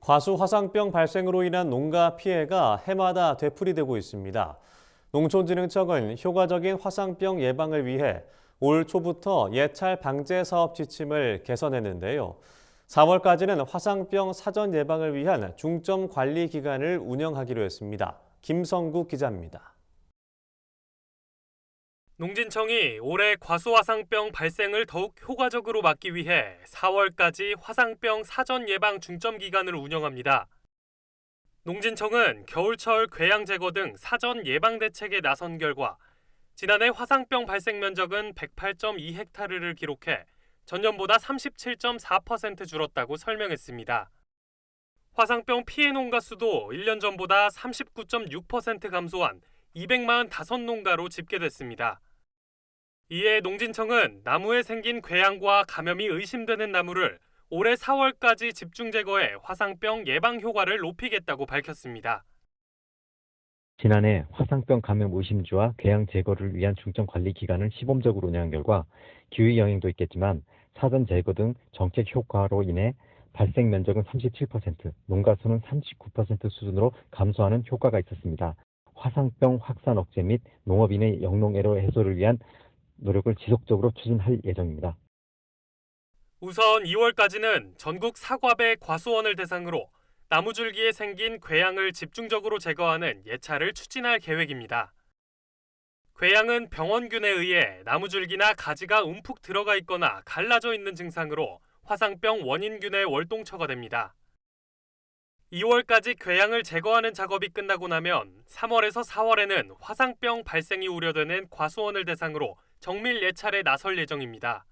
과수 화상병 발생으로 인한 농가 피해가 해마다 되풀이되고 있습니다. 농촌진흥청은 효과적인 화상병 예방을 위해 올 초부터 예찰 방제 사업 지침을 개선했는데요. 4월까지는 화상병 사전 예방을 위한 중점 관리 기간을 운영하기로 했습니다. 김성국 기자입니다. 농진청이 올해 과수화상병 발생을 더욱 효과적으로 막기 위해 4월까지 화상병 사전 예방 중점 기간을 운영합니다. 농진청은 겨울철 궤양 제거 등 사전 예방 대책에 나선 결과 지난해 화상병 발생 면적은 108.2헥타르를 기록해 전년보다 37.4% 줄었다고 설명했습니다. 화상병 피해 농가 수도 1년 전보다 39.6% 감소한 245농가로 집계됐습니다. 이에 농진청은 나무에 생긴 궤양과 감염이 의심되는 나무를 올해 4월까지 집중 제거해 화상병 예방 효과를 높이겠다고 밝혔습니다. 지난해 화상병 감염 의심주와 궤양 제거를 위한 중점 관리 기간을 시범적으로 운영한 결과 기후 영향도 있겠지만 사전 제거 등 정책 효과로 인해 발생 면적은 37%, 농가 수는 39% 수준으로 감소하는 효과가 있었습니다. 화상병 확산 억제 및 농업인의 영농애로 해소를 위한 노력을 지속적으로 추진할 예정입니다. 우선 2월까지는 전국 사과배 과수원을 대상으로 나무줄기에 생긴 궤양을 집중적으로 제거하는 예찰을 추진할 계획입니다. 궤양은 병원균에 의해 나무줄기나 가지가 움푹 들어가 있거나 갈라져 있는 증상으로 화상병 원인균의 월동처가 됩니다. 2월까지 궤양을 제거하는 작업이 끝나고 나면 3월에서 4월에는 화상병 발생이 우려되는 과수원을 대상으로 정밀 예찰에 나설 예정입니다.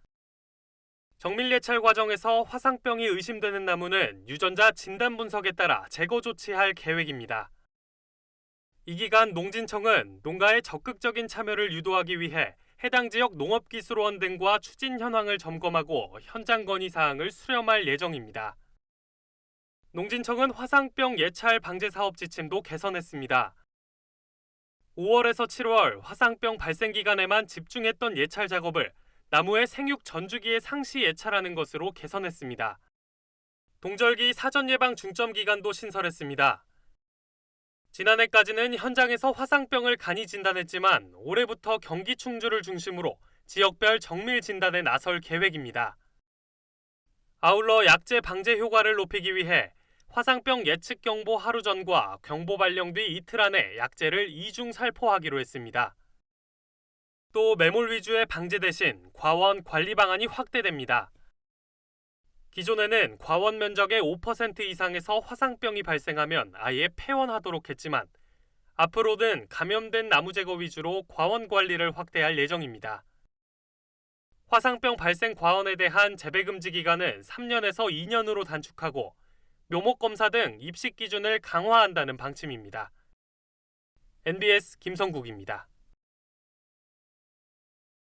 정밀 예찰 과정에서 화상병이 의심되는 나무는 유전자 진단 분석에 따라 제거 조치할 계획입니다. 이 기간 농진청은 농가의 적극적인 참여를 유도하기 위해 해당 지역 농업기술원 등과 추진 현황을 점검하고 현장 건의 사항을 수렴할 예정입니다. 농진청은 화상병 예찰 방제 사업 지침도 개선했습니다. 5월에서 7월 화상병 발생 기간에만 집중했던 예찰 작업을 나무의 생육 전주기에 상시 예찰하는 것으로 개선했습니다. 동절기 사전 예방 중점 기간도 신설했습니다. 지난해까지는 현장에서 화상병을 간이 진단했지만 올해부터 경기 충주를 중심으로 지역별 정밀 진단에 나설 계획입니다. 아울러 약재 방제 효과를 높이기 위해 화상병 예측 경보 하루 전과 경보 발령 뒤 이틀 안에 약재를 이중 살포하기로 했습니다. 또 매몰 위주의 방제 대신 과원 관리 방안이 확대됩니다. 기존에는 과원 면적의 5% 이상에서 화상병이 발생하면 아예 폐원하도록 했지만 앞으로는 감염된 나무 제거 위주로 과원 관리를 확대할 예정입니다. 화상병 발생 과원에 대한 재배 금지 기간은 3년에서 2년으로 단축하고 묘목 검사 등 입식 기준을 강화한다는 방침입니다. NBS 김성국입니다.